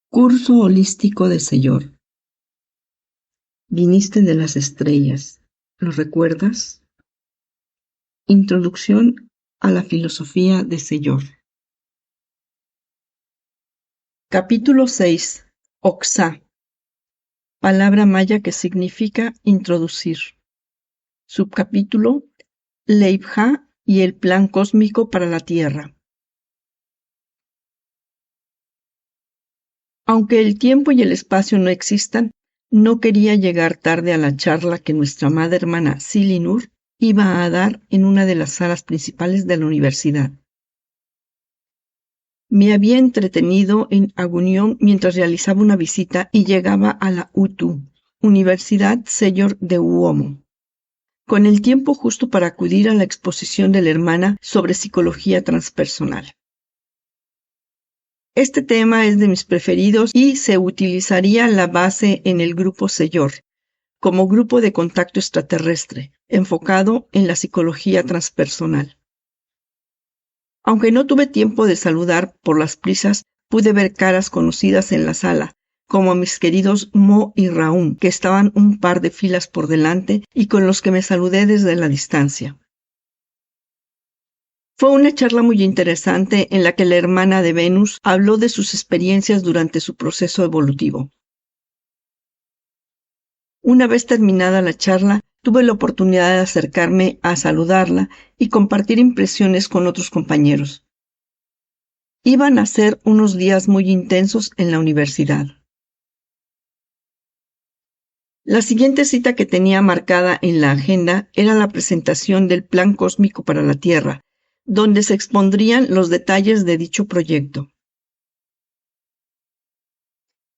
Curso holístico de Sellor. Viniste de las estrellas, ¿lo recuerdas? Introducción a la filosofía de Sellor. Capítulo 6. Oxá. Palabra maya que significa introducir. Subcapítulo Leibja y el plan cósmico para la Tierra. Aunque el tiempo y el espacio no existan, no quería llegar tarde a la charla que nuestra amada hermana Silly Nur iba a dar en una de las salas principales de la universidad. Me había entretenido en Agunión mientras realizaba una visita y llegaba a la UTU, Universidad Sellor de Uomo, con el tiempo justo para acudir a la exposición de la hermana sobre psicología transpersonal. Este tema es de mis preferidos y se utilizaría la base en el grupo Sellor, como grupo de contacto extraterrestre, enfocado en la psicología transpersonal. Aunque no tuve tiempo de saludar por las prisas, pude ver caras conocidas en la sala, como a mis queridos Mo y Raúm, que estaban un par de filas por delante y con los que me saludé desde la distancia. Fue una charla muy interesante en la que la hermana de Venus habló de sus experiencias durante su proceso evolutivo. Una vez terminada la charla, tuve la oportunidad de acercarme a saludarla y compartir impresiones con otros compañeros. Iban a ser unos días muy intensos en la universidad. La siguiente cita que tenía marcada en la agenda era la presentación del Plan Cósmico para la Tierra, donde se expondrían los detalles de dicho proyecto.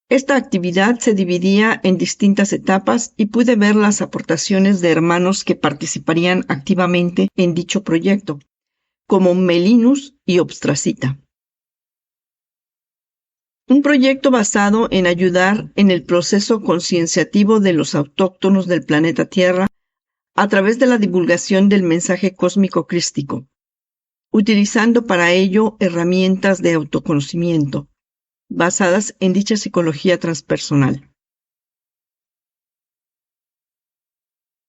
Esta actividad se dividía en distintas etapas y pude ver las aportaciones de hermanos que participarían activamente en dicho proyecto, como Melinus y Obstracita. Un proyecto basado en ayudar en el proceso concienciativo de los autóctonos del planeta Tierra a través de la divulgación del mensaje cósmico crístico, utilizando para ello herramientas de autoconocimiento, basadas en dicha psicología transpersonal.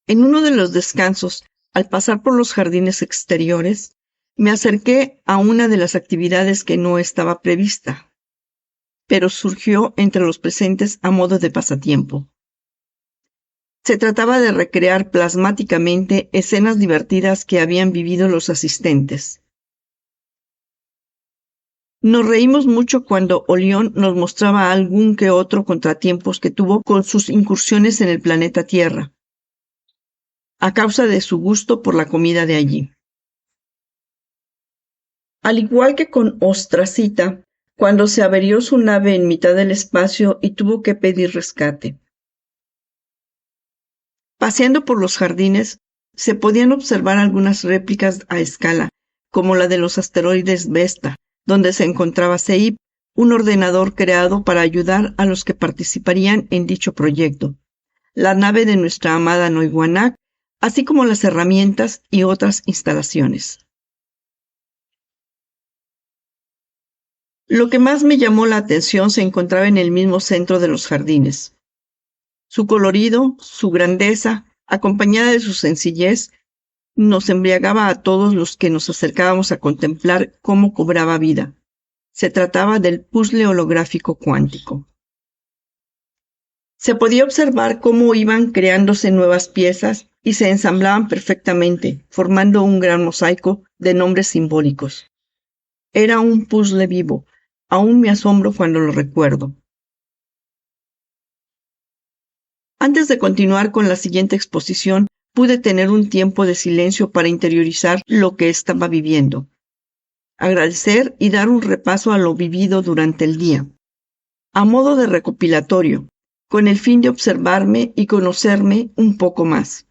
En uno de los descansos, al pasar por los jardines exteriores, me acerqué a una de las actividades que no estaba prevista, pero surgió entre los presentes a modo de pasatiempo. Se trataba de recrear plasmáticamente escenas divertidas que habían vivido los asistentes. Nos reímos mucho cuando Olión nos mostraba algún que otro contratiempos que tuvo con sus incursiones en el planeta Tierra, a causa de su gusto por la comida de allí. Al igual que con Ostracita, cuando se averió su nave en mitad del espacio y tuvo que pedir rescate. Paseando por los jardines, se podían observar algunas réplicas a escala, como la de los asteroides Vesta, donde se encontraba CEIP, un ordenador creado para ayudar a los que participarían en dicho proyecto, la nave de nuestra amada Noiguanac, así como las herramientas y otras instalaciones. Lo que más me llamó la atención se encontraba en el mismo centro de los jardines. Su colorido, su grandeza, acompañada de su sencillez, nos embriagaba a todos los que nos acercábamos a contemplar cómo cobraba vida. Se trataba del puzzle holográfico cuántico. Se podía observar cómo iban creándose nuevas piezas y se ensamblaban perfectamente, formando un gran mosaico de nombres simbólicos. Era un puzzle vivo, aún me asombro cuando lo recuerdo. Antes de continuar con la siguiente exposición, pude tener un tiempo de silencio para interiorizar lo que estaba viviendo, agradecer y dar un repaso a lo vivido durante el día, a modo de recopilatorio, con el fin de observarme y conocerme un poco más,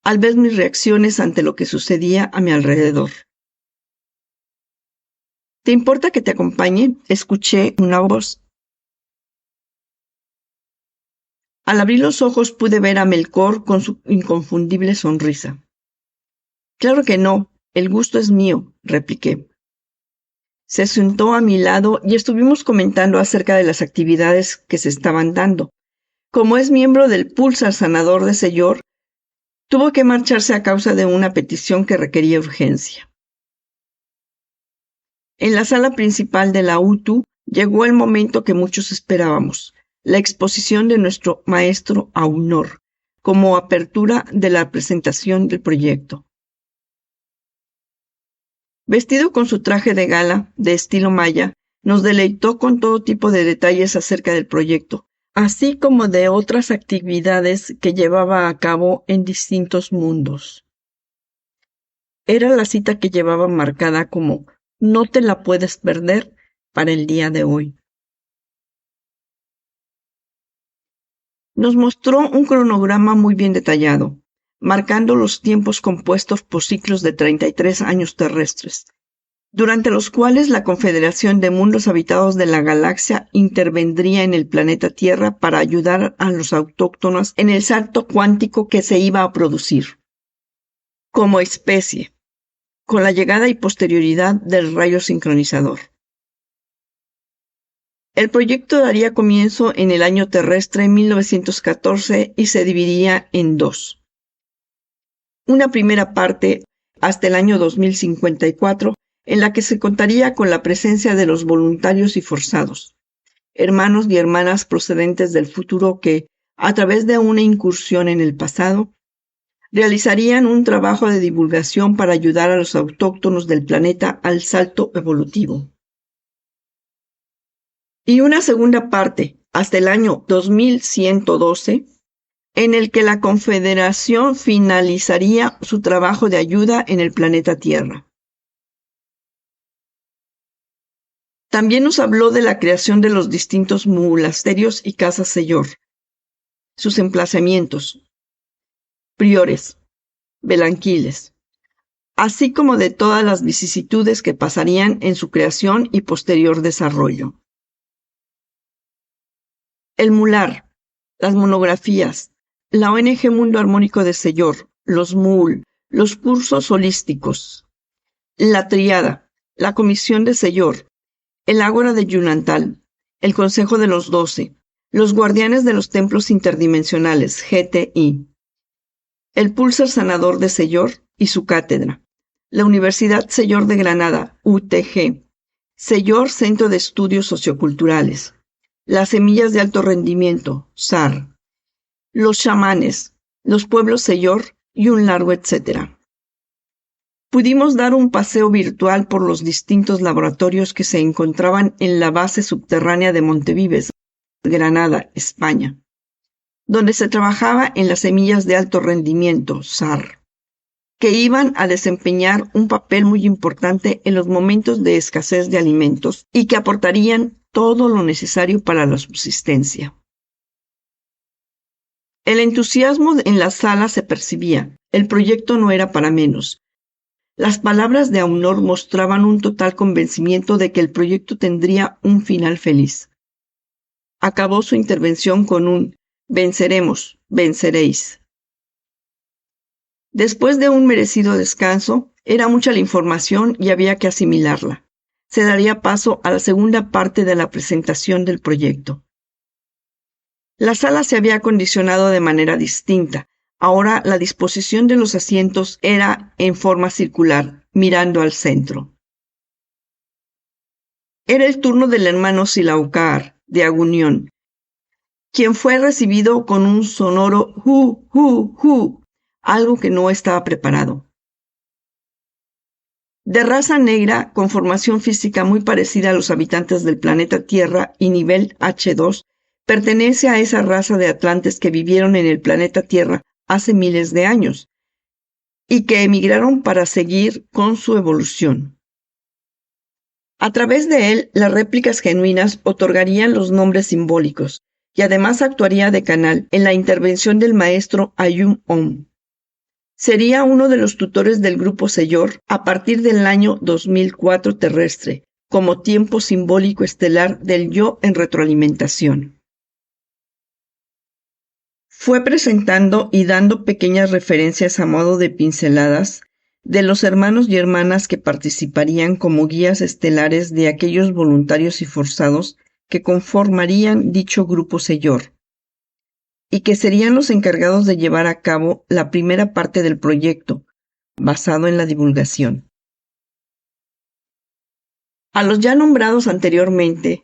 al ver mis reacciones ante lo que sucedía a mi alrededor. ¿Te importa que te acompañe? Escuché una voz. Al abrir los ojos pude ver a Melkor con su inconfundible sonrisa. Claro que no, el gusto es mío, repliqué. Se sentó a mi lado y estuvimos comentando acerca de las actividades que se estaban dando. Como es miembro del Pulsar Sanador de Sellor, tuvo que marcharse a causa de una petición que requería urgencia. En la sala principal de la UTU llegó el momento que muchos esperábamos, la exposición de nuestro maestro Aunor, como apertura de la presentación del proyecto. Vestido con su traje de gala, de estilo maya, nos deleitó con todo tipo de detalles acerca del proyecto, así como de otras actividades que llevaba a cabo en distintos mundos. Era la cita que llevaba marcada como "no te la puedes perder" para el día de hoy. Nos mostró un cronograma muy bien detallado, marcando los tiempos compuestos por ciclos de 33 años terrestres, durante los cuales la Confederación de Mundos Habitados de la Galaxia intervendría en el planeta Tierra para ayudar a los autóctonos en el salto cuántico que se iba a producir como especie, con la llegada y posterioridad del rayo sincronizador. El proyecto daría comienzo en el año terrestre 1914 y se dividiría en dos. Una primera parte hasta el año 2054, en la que se contaría con la presencia de los voluntarios y forzados, hermanos y hermanas procedentes del futuro que, a través de una incursión en el pasado, realizarían un trabajo de divulgación para ayudar a los autóctonos del planeta al salto evolutivo. Y una segunda parte, hasta el año 2112, en el que la Confederación finalizaría su trabajo de ayuda en el planeta Tierra. También nos habló de la creación de los distintos monasterios y casas Sellor, sus emplazamientos, priores, belanquiles, así como de todas las vicisitudes que pasarían en su creación y posterior desarrollo. El mular, las monografías, la ONG Mundo Armónico de Sellor, los MUL, los cursos holísticos, la triada, la comisión de Sellor, el ágora de Yunantal, el Consejo de los 12, los guardianes de los templos interdimensionales, GTI, el Pulsar Sanador de Sellor y su cátedra, la Universidad Sellor de Granada, UTG, Sellor Centro de Estudios Socioculturales, las semillas de alto rendimiento, SAR, los chamanes, los pueblos Sellor y un largo etcétera. Pudimos dar un paseo virtual por los distintos laboratorios que se encontraban en la base subterránea de Montevives, Granada, España, donde se trabajaba en las semillas de alto rendimiento, SAR, que iban a desempeñar un papel muy importante en los momentos de escasez de alimentos y que aportarían todo lo necesario para la subsistencia. El entusiasmo en la sala se percibía, el proyecto no era para menos. Las palabras de Aunor mostraban un total convencimiento de que el proyecto tendría un final feliz. Acabó su intervención con un "venceremos, venceréis". Después de un merecido descanso, era mucha la información y había que asimilarla. Se daría paso a la segunda parte de la presentación del proyecto. La sala se había acondicionado de manera distinta. Ahora la disposición de los asientos era en forma circular, mirando al centro. Era el turno del hermano Silaucar, de Agunión, quien fue recibido con un sonoro "hu, hu, hu", algo que no estaba preparado. De raza negra, con formación física muy parecida a los habitantes del planeta Tierra y nivel H2, pertenece a esa raza de atlantes que vivieron en el planeta Tierra hace miles de años y que emigraron para seguir con su evolución. A través de él, las réplicas genuinas otorgarían los nombres simbólicos y además actuaría de canal en la intervención del maestro Ayum Om. Sería uno de los tutores del grupo Sellor a partir del año 2004 terrestre, como tiempo simbólico estelar del yo en retroalimentación. Fue presentando y dando pequeñas referencias a modo de pinceladas de los hermanos y hermanas que participarían como guías estelares de aquellos voluntarios y forzados que conformarían dicho grupo Señor, y que serían los encargados de llevar a cabo la primera parte del proyecto, basado en la divulgación. A los ya nombrados anteriormente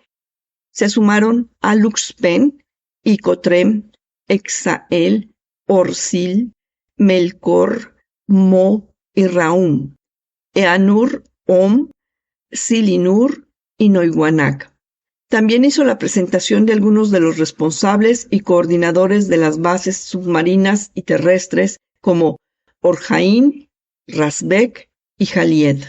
se sumaron Alux Pen, Icotrem, Exael, Orsil, Melkor, Mo y Raum, Eanur, Om, Silinur y Noiguanac. También hizo la presentación de algunos de los responsables y coordinadores de las bases submarinas y terrestres como Orjaín, Rasbek y Jalied.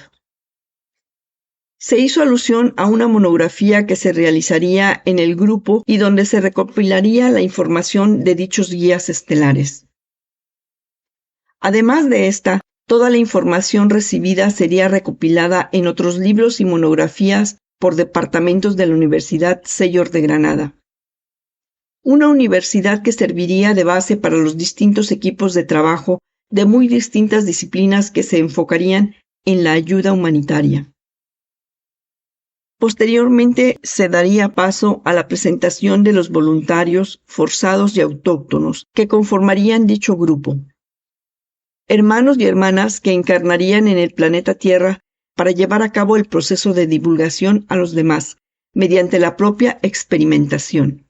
Se hizo alusión a una monografía que se realizaría en el grupo y donde se recopilaría la información de dichos guías estelares. Además de esta, toda la información recibida sería recopilada en otros libros y monografías por departamentos de la Universidad Señor de Granada. Una universidad que serviría de base para los distintos equipos de trabajo de muy distintas disciplinas que se enfocarían en la ayuda humanitaria. Posteriormente se daría paso a la presentación de los voluntarios, forzados y autóctonos que conformarían dicho grupo. Hermanos y hermanas que encarnarían en el planeta Tierra para llevar a cabo el proceso de divulgación a los demás, mediante la propia experimentación.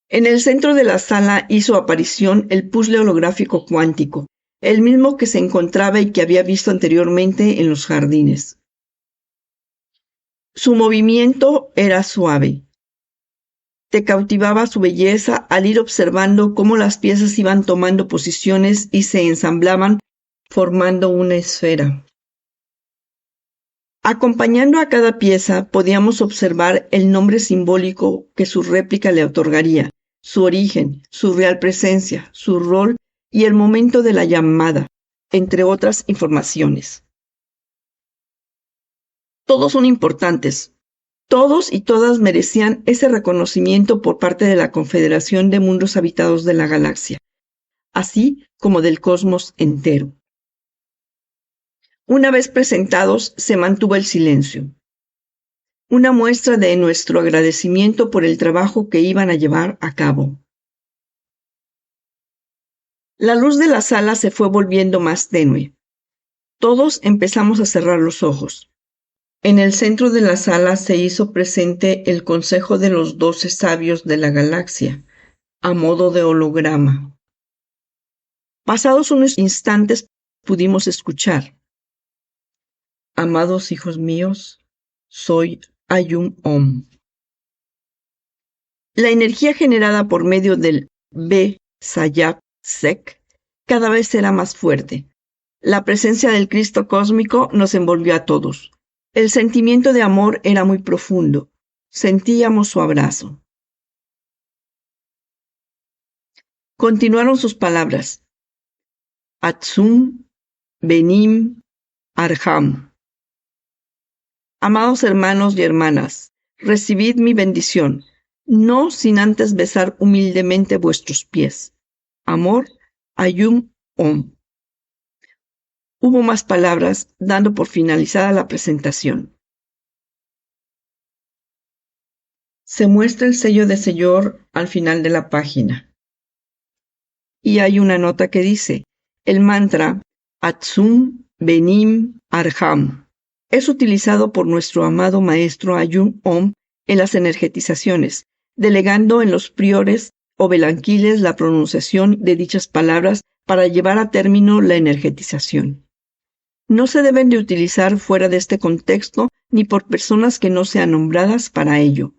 En el centro de la sala hizo aparición el puzzle holográfico cuántico, el mismo que se encontraba y que había visto anteriormente en los jardines. Su movimiento era suave. Te cautivaba su belleza al ir observando cómo las piezas iban tomando posiciones y se ensamblaban formando una esfera. Acompañando a cada pieza podíamos observar el nombre simbólico que su réplica le otorgaría, su origen, su real presencia, su rol y el momento de la llamada, entre otras informaciones. Todos son importantes. Todos y todas merecían ese reconocimiento por parte de la Confederación de Mundos Habitados de la Galaxia, así como del cosmos entero. Una vez presentados, se mantuvo el silencio. Una muestra de nuestro agradecimiento por el trabajo que iban a llevar a cabo. La luz de la sala se fue volviendo más tenue. Todos empezamos a cerrar los ojos. En el centro de la sala se hizo presente el Consejo de los 12 Sabios de la Galaxia, a modo de holograma. Pasados unos instantes pudimos escuchar: Amados hijos míos, soy Ayum Om. La energía generada por medio del Be-Sayab Sek cada vez era más fuerte. La presencia del Cristo cósmico nos envolvió a todos. El sentimiento de amor era muy profundo. Sentíamos su abrazo. Continuaron sus palabras. Atzum, Benim, Arham. Amados hermanos y hermanas, recibid mi bendición, no sin antes besar humildemente vuestros pies. Amor, Ayum Om. Hubo más palabras, dando por finalizada la presentación. Se muestra el sello de Señor al final de la página. Y hay una nota que dice: el mantra Atzum Benim Arham es utilizado por nuestro amado maestro Ayum Om en las energetizaciones, delegando en los priores o belanquiles la pronunciación de dichas palabras para llevar a término la energetización. No se deben de utilizar fuera de este contexto ni por personas que no sean nombradas para ello.